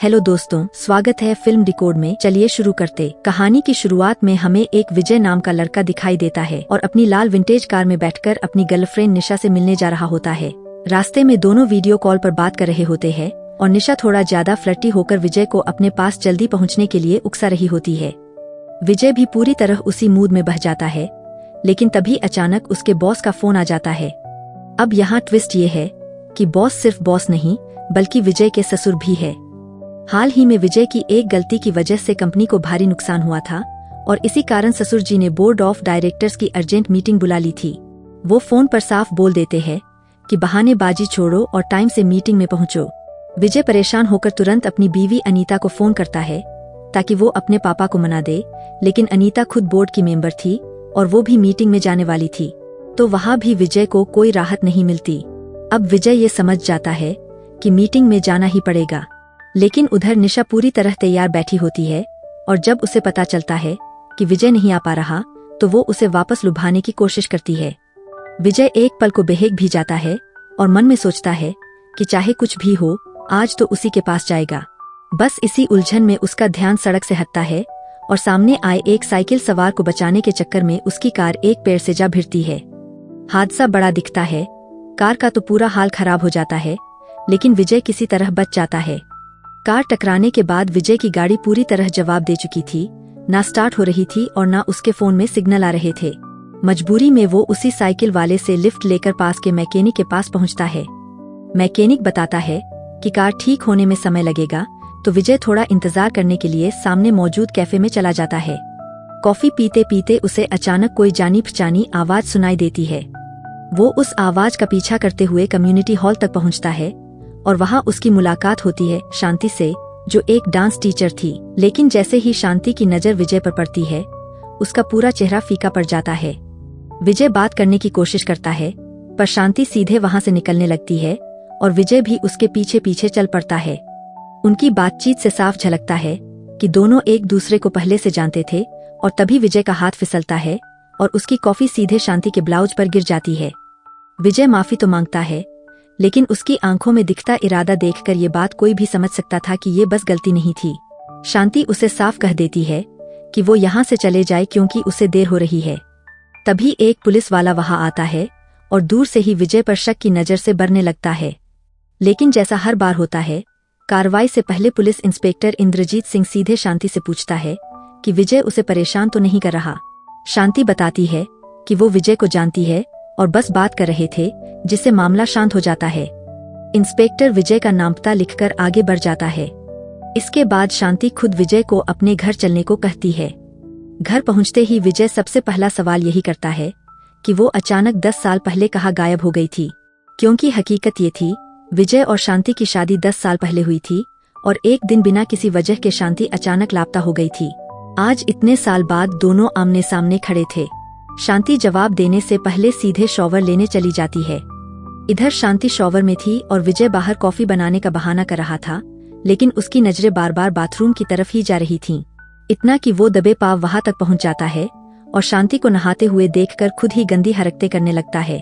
Hello दोस्तों, स्वागत है फिल्म डिकोड में। चलिए शुरू करते। कहानी की शुरुआत में हमें एक विजय नाम का लड़का दिखाई देता है और अपनी लाल विंटेज कार में बैठकर अपनी गर्लफ्रेंड निशा से मिलने जा रहा होता है। रास्ते में दोनों वीडियो कॉल पर बात कर रहे होते हैं और निशा थोड़ा ज्यादा फ्लर्टी होकर विजय को अपने पास जल्दी पहुँचने के लिए उकसा रही होती है। विजय भी पूरी तरह उसी मूड में बह जाता है, लेकिन तभी अचानक उसके बॉस का फोन आ जाता है। अब यहाँ ट्विस्ट ये है कि बॉस सिर्फ बॉस नहीं बल्कि विजय के ससुर भी है। हाल ही में विजय की एक गलती की वजह से कंपनी को भारी नुकसान हुआ था और इसी कारण ससुर जी ने बोर्ड ऑफ डायरेक्टर्स की अर्जेंट मीटिंग बुला ली थी। वो फोन पर साफ बोल देते हैं कि बहानेबाजी छोड़ो और टाइम से मीटिंग में पहुंचो। विजय परेशान होकर तुरंत अपनी बीवी अनीता को फोन करता है ताकि वो अपने पापा को मना दे, लेकिन अनीता खुद बोर्ड की मेंबर थी और वो भी मीटिंग में जाने वाली थी, तो वहाँ भी विजय को कोई राहत नहीं मिलती। अब विजय ये समझ जाता है कि मीटिंग में जाना ही पड़ेगा, लेकिन उधर निशा पूरी तरह तैयार बैठी होती है और जब उसे पता चलता है कि विजय नहीं आ पा रहा तो वो उसे वापस लुभाने की कोशिश करती है। विजय एक पल को बेहक भी जाता है और मन में सोचता है कि चाहे कुछ भी हो, आज तो उसी के पास जाएगा। बस इसी उलझन में उसका ध्यान सड़क से हटता है और सामने आए एक साइकिल सवार को बचाने के चक्कर में उसकी कार एक पेड़ से जा भिड़ती है। हादसा बड़ा दिखता है, कार का तो पूरा हाल खराब हो जाता है, लेकिन विजय किसी तरह बच जाता है। कार टकराने के बाद विजय की गाड़ी पूरी तरह जवाब दे चुकी थी, ना स्टार्ट हो रही थी और ना उसके फोन में सिग्नल आ रहे थे। मजबूरी में वो उसी साइकिल वाले से लिफ्ट लेकर पास के मैकेनिक के पास पहुंचता है। मैकेनिक बताता है कि कार ठीक होने में समय लगेगा, तो विजय थोड़ा इंतजार करने के लिए सामने मौजूद कैफे में चला जाता है। कॉफी पीते पीते उसे अचानक कोई जानी पहचानी आवाज सुनाई देती है। वो उस आवाज का पीछा करते हुए कम्युनिटी हॉल तक पहुंचता है और वहाँ उसकी मुलाकात होती है शांति से, जो एक डांस टीचर थी। लेकिन जैसे ही शांति की नजर विजय पर पड़ती है, उसका पूरा चेहरा फीका पड़ जाता है। विजय बात करने की कोशिश करता है, पर शांति सीधे वहाँ से निकलने लगती है और विजय भी उसके पीछे पीछे चल पड़ता है। उनकी बातचीत से साफ झलकता है कि दोनों एक दूसरे को पहले से जानते थे और तभी विजय का हाथ फिसलता है और उसकी कॉफी सीधे शांति के ब्लाउज पर गिर जाती है। विजय माफी तो मांगता है, लेकिन उसकी आंखों में दिखता इरादा देखकर ये बात कोई भी समझ सकता था कि ये बस गलती नहीं थी। शांति उसे साफ कह देती है कि वो यहाँ से चले जाए क्योंकि उसे देर हो रही है। तभी एक पुलिस वाला वहाँ आता है और दूर से ही विजय पर शक की नज़र से बरने लगता है। लेकिन जैसा हर बार होता है, कार्रवाई से पहले पुलिस इंस्पेक्टर इंद्रजीत सिंह सीधे शांति से पूछता है कि विजय उसे परेशान तो नहीं कर रहा। शांति बताती है कि वो विजय को जानती है और बस बात कर रहे थे, जिससे मामला शांत हो जाता है। इंस्पेक्टर विजय का नाम पता लिखकर आगे बढ़ जाता है। इसके बाद शांति खुद विजय को अपने घर चलने को कहती है। घर पहुंचते ही विजय सबसे पहला सवाल यही करता है कि वो अचानक 10 साल पहले कहाँ गायब हो गई थी, क्योंकि हकीकत ये थी विजय और शांति की शादी 10 साल पहले हुई थी और एक दिन बिना किसी वजह के शांति अचानक लापता हो गई थी। आज इतने साल बाद दोनों आमने सामने खड़े थे। शांति जवाब देने से पहले सीधे शॉवर लेने चली जाती है। इधर शांति शॉवर में थी और विजय बाहर कॉफी बनाने का बहाना कर रहा था, लेकिन उसकी नजरें बार बार बाथरूम की तरफ ही जा रही थीं। इतना कि वो दबे पाव वहां तक पहुंच जाता है और शांति को नहाते हुए देखकर खुद ही गंदी हरकतें करने लगता है।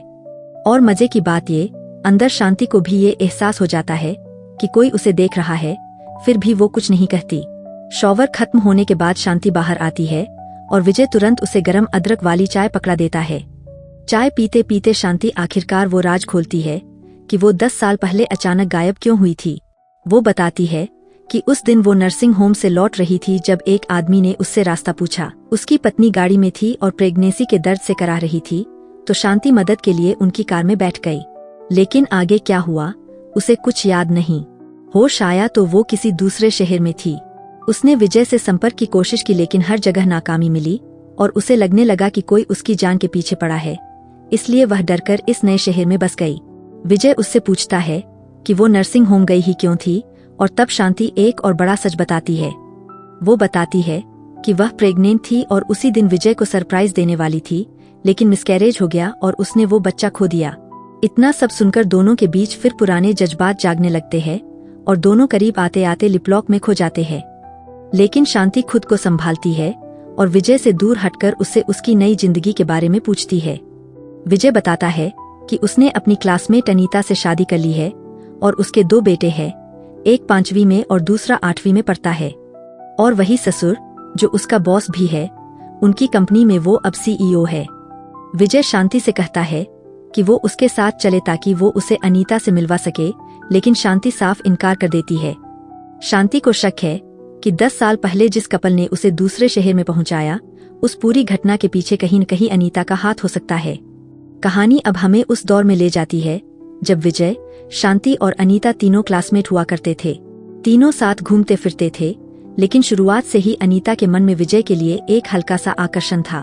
और मजे की बात ये, अंदर शांति को भी ये एहसास हो जाता है कि कोई उसे देख रहा है, फिर भी वो कुछ नहीं कहती। शॉवर खत्म होने के बाद शांति बाहर आती है और विजय तुरंत उसे गरम अदरक वाली चाय पकड़ा देता है। चाय पीते पीते शांति आखिरकार वो राज खोलती है कि वो 10 साल पहले अचानक गायब क्यों हुई थी। वो बताती है कि उस दिन वो नर्सिंग होम से लौट रही थी जब एक आदमी ने उससे रास्ता पूछा। उसकी पत्नी गाड़ी में थी और प्रेगनेंसी के दर्द से करा रही थी, तो शांति मदद के लिए उनकी कार में बैठ गई। लेकिन आगे क्या हुआ उसे कुछ याद नहीं। होश आया तो वो किसी दूसरे शहर में थी। उसने विजय से संपर्क की कोशिश की, लेकिन हर जगह नाकामी मिली और उसे लगने लगा कि कोई उसकी जान के पीछे पड़ा है, इसलिए वह डरकर इस नए शहर में बस गई। विजय उससे पूछता है कि वो नर्सिंग होम गई ही क्यों थी और तब शांति एक और बड़ा सच बताती है। वो बताती है कि वह प्रेग्नेंट थी और उसी दिन विजय को सरप्राइज देने वाली थी, लेकिन मिसकैरेज हो गया और उसने वो बच्चा खो दिया। इतना सब सुनकर दोनों के बीच फिर पुराने जज्बात जागने लगते हैं और दोनों करीब आते आते लिपलॉक में खो जाते हैं। लेकिन शांति खुद को संभालती है और विजय से दूर हटकर उससे उसकी नई जिंदगी के बारे में पूछती है। विजय बताता है कि उसने अपनी क्लासमेट अनीता से शादी कर ली है और उसके 2 बेटे हैं, एक 5वीं में और दूसरा 8वीं में पढ़ता है। और वही ससुर, जो उसका बॉस भी है, उनकी कंपनी में वो अब CEO है। विजय शांति से कहता है कि वो उसके साथ चले ताकि वो उसे अनीता से मिलवा सके, लेकिन शांति साफ इनकार कर देती है। शांति को शक है कि 10 साल पहले जिस कपल ने उसे दूसरे शहर में पहुंचाया, उस पूरी घटना के पीछे कहीं न कहीं अनीता का हाथ हो सकता है। कहानी अब हमें उस दौर में ले जाती है जब विजय, शांति और अनीता तीनों क्लासमेट हुआ करते थे। तीनों साथ घूमते फिरते थे, लेकिन शुरुआत से ही अनीता के मन में विजय के लिए एक हल्का सा आकर्षण था।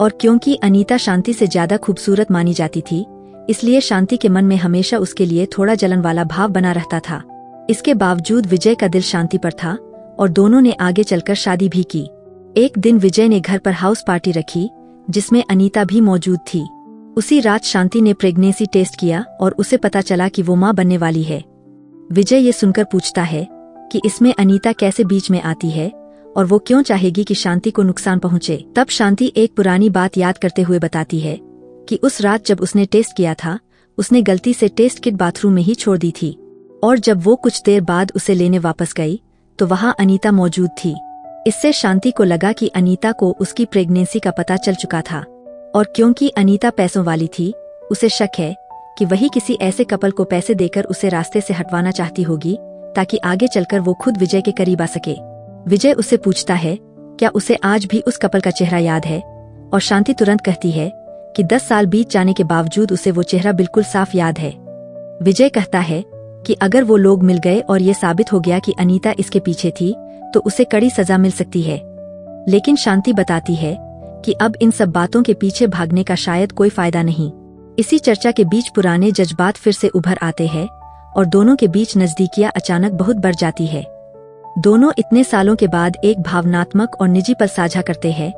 और क्योंकि अनीता शांति से ज्यादा खूबसूरत मानी जाती थी, इसलिए शांति के मन में हमेशा उसके लिए थोड़ा जलन वाला भाव बना रहता था। इसके बावजूद विजय का दिल शांति पर था और दोनों ने आगे चलकर शादी भी की। एक दिन विजय ने घर पर हाउस पार्टी रखी, जिसमें अनीता भी मौजूद थी। उसी रात शांति ने प्रेगनेंसी टेस्ट किया और उसे पता चला कि वो मां बनने वाली है। विजय ये सुनकर पूछता है कि इसमें अनीता कैसे बीच में आती है और वो क्यों चाहेगी कि शांति को नुकसान पहुंचे। तब शांति एक पुरानी बात याद करते हुए बताती है कि उस रात जब उसने टेस्ट किया था, उसने गलती से टेस्ट किट बाथरूम में ही छोड़ दी थी, और जब वो कुछ देर बाद उसे लेने वापस गई तो वहां अनीता मौजूद थी। इससे शांति को लगा कि अनीता को उसकी प्रेगनेंसी का पता चल चुका था, और क्योंकि अनीता पैसों वाली थी, उसे शक है कि वही किसी ऐसे कपल को पैसे देकर उसे रास्ते से हटवाना चाहती होगी ताकि आगे चलकर वो खुद विजय के करीब आ सके। विजय उससे पूछता है क्या उसे आज भी उस कपल का चेहरा याद है, और शांति तुरंत कहती है कि 10 साल बीत जाने के बावजूद उसे वो चेहरा बिल्कुल साफ याद है। विजय कहता है कि अगर वो लोग मिल गए और ये साबित हो गया कि अनीता इसके पीछे थी, तो उसे कड़ी सजा मिल सकती है। लेकिन शांति बताती है कि अब इन सब बातों के पीछे भागने का शायद कोई फायदा नहीं। इसी चर्चा के बीच पुराने जज्बात फिर से उभर आते हैं और दोनों के बीच नजदीकियां अचानक बहुत बढ़ जाती है। दोनों इतने सालों के बाद एक भावनात्मक और निजी पल साझा करते हैं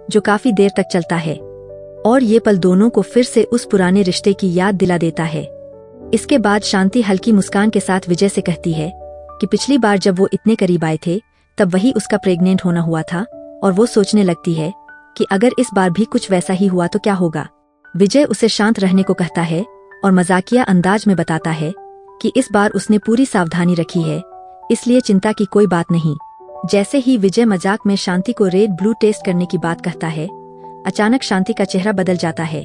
जो काफी देर तक चलता है, और ये पल दोनों को फिर से उस पुराने रिश्ते की याद दिला देता है। इसके बाद शांति हल्की मुस्कान के साथ विजय से कहती है कि पिछली बार जब वो इतने करीब आए थे तब वही उसका प्रेग्नेंट होना हुआ था, और वो सोचने लगती है कि अगर इस बार भी कुछ वैसा ही हुआ तो क्या होगा। विजय उसे शांत रहने को कहता है और मजाकिया अंदाज में बताता है कि इस बार उसने पूरी सावधानी रखी है, इसलिए चिंता की कोई बात नहीं। जैसे ही विजय मजाक में शांति को रेड ब्लू टेस्ट करने की बात कहता है, अचानक शांति का चेहरा बदल जाता है।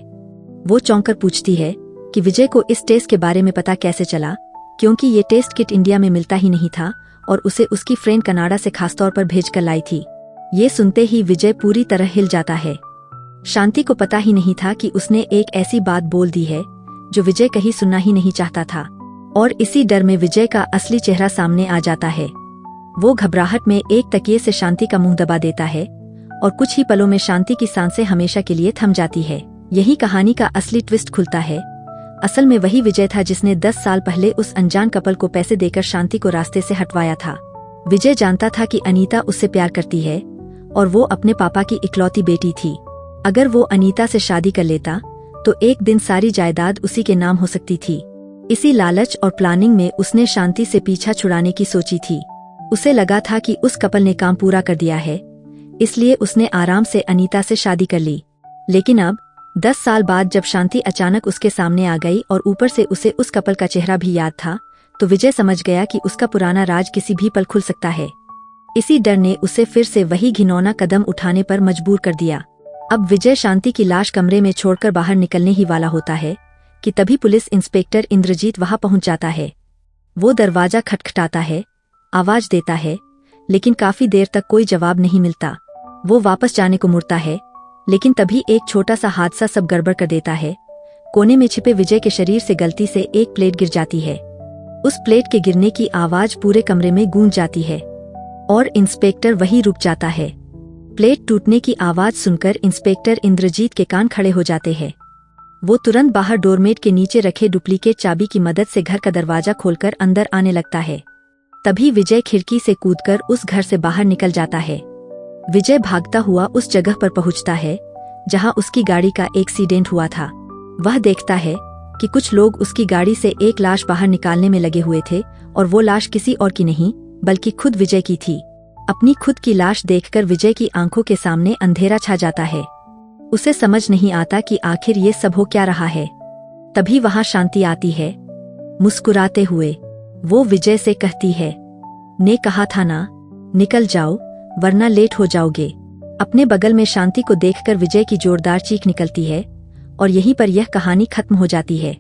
वो चौंक कर पूछती है कि विजय को इस टेस्ट के बारे में पता कैसे चला, क्योंकि ये टेस्ट किट इंडिया में मिलता ही नहीं था और उसे उसकी फ्रेंड कनाडा से खासतौर पर भेज कर लाई थी। ये सुनते ही विजय पूरी तरह हिल जाता है। शांति को पता ही नहीं था कि उसने एक ऐसी बात बोल दी है जो विजय कहीं सुनना ही नहीं चाहता था, और इसी डर में विजय का असली चेहरा सामने आ जाता है। वो घबराहट में एक तकिए से शांति का मुंह दबा देता है और कुछ ही पलों में शांति की सांसें हमेशा के लिए थम जाती है। यही कहानी का असली ट्विस्ट खुलता है। असल में वही विजय था जिसने 10 साल पहले उस अनजान कपल को पैसे देकर शांति को रास्ते से हटवाया था। विजय जानता था कि अनीता उससे प्यार करती है और वो अपने पापा की इकलौती बेटी थी। अगर वो अनीता से शादी कर लेता तो एक दिन सारी जायदाद उसी के नाम हो सकती थी। इसी लालच और प्लानिंग में उसने शांति से पीछा छुड़ाने की सोची थी। उसे लगा था कि उस कपल ने काम पूरा कर दिया है, इसलिए उसने आराम से अनीता से शादी कर ली। लेकिन अब 10 साल बाद जब शांति अचानक उसके सामने आ गई और ऊपर से उसे उस कपल का चेहरा भी याद था, तो विजय समझ गया कि उसका पुराना राज किसी भी पल खुल सकता है। इसी डर ने उसे फिर से वही घिनौना कदम उठाने पर मजबूर कर दिया। अब विजय शांति की लाश कमरे में छोड़कर बाहर निकलने ही वाला होता है कि तभी पुलिस इंस्पेक्टर इंद्रजीत वहां पहुंच जाता है। वो दरवाजा खटखटाता है, आवाज देता है, लेकिन काफी देर तक कोई जवाब नहीं मिलता। वो वापस जाने को मुड़ता है, लेकिन तभी एक छोटा सा हादसा सब गड़बड़ कर देता है। कोने में छिपे विजय के शरीर से गलती से एक प्लेट गिर जाती है। उस प्लेट के गिरने की आवाज पूरे कमरे में गूंज जाती है और इंस्पेक्टर वहीं रुक जाता है। प्लेट टूटने की आवाज सुनकर इंस्पेक्टर इंद्रजीत के कान खड़े हो जाते हैं। वो तुरंत बाहर डोरमेट के नीचे रखे डुप्लीकेट चाबी की मदद से घर का दरवाजा खोलकर अंदर आने लगता है। तभी विजय खिड़की से कूदकर उस घर से बाहर निकल जाता है। विजय भागता हुआ उस जगह पर पहुंचता है जहां उसकी गाड़ी का एक्सीडेंट हुआ था। वह देखता है कि कुछ लोग उसकी गाड़ी से एक लाश बाहर निकालने में लगे हुए थे, और वो लाश किसी और की नहीं बल्कि खुद विजय की थी। अपनी खुद की लाश देखकर विजय की आंखों के सामने अंधेरा छा जाता है। उसे समझ नहीं आता कि आखिर ये सब हो क्या रहा है। तभी वहां शांति आती है, मुस्कुराते हुए। वो विजय से कहती है, ने कहा था ना, निकल जाओ वरना लेट हो जाओगे। अपने बगल में शांति को देखकर विजय की जोरदार चीख निकलती है और यहीं पर यह कहानी खत्म हो जाती है।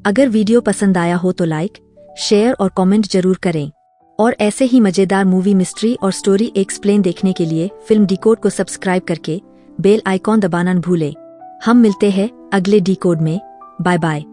अगर वीडियो पसंद आया हो तो लाइक, शेयर और कमेंट जरूर करें और ऐसे ही मजेदार मूवी मिस्ट्री और स्टोरी एक्सप्लेन देखने के लिए फिल्म डिकोड को सब्सक्राइब करके बेल आइकॉन दबाना न भूलें। हम मिलते हैं अगले डिकोड में। Bye bye.